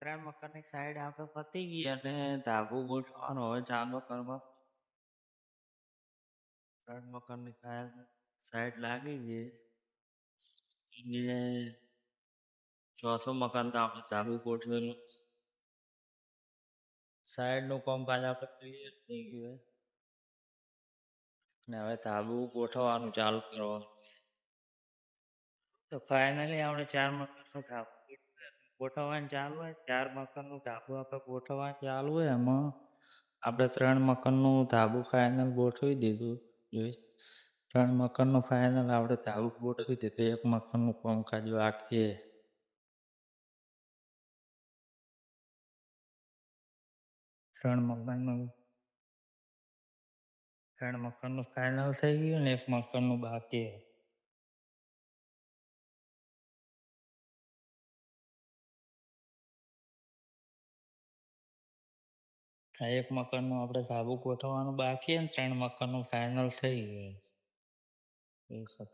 ત્રણ મકાનની સાઈડ આપણે પતી ગઈ અને ધાબુ ગોઠવવાનો હવે ચાલુ કરવા. ત્રણ મકાનની સાઈડ લાગી ગઈ એટલે ચોથું મકાન તો આપણે ધાબુ ગોઠવેલું. સાઈડનું કામ કાજ આપણે ક્લિયર થઈ ગયું ને હવે ધાબુ ગોઠવવાનું ચાલુ કરવાનું. તો ફાઇનલી આપણે ચાર મકાનનું ધાબુ ગોઠવવાનું ચાલુ હોય. ચાર મકાનનું ધાબુ આપણે ગોઠવવાનું ચાલુ હોય એમાં આપણે ત્રણ મકાનનું ધાબુ ફાઇનલ ગોઠવી દીધું. જોઈશ ત્રણ મકાનનું ફાઇનલ આપણે ધાબુ ગોઠવી દીધું. એક મકાનનું કામકાજ બાકી છે. ત્રણ મકાનનું ફાઇનલ થઈ ગયું ને એક મકાનનું બાકી છે. એક મકાનનું આપણે ધાબુ ગોઠવવાનું બાકી અને ત્રણ મકાનનું ફાઇનલ થઈ ગયું. એ સતત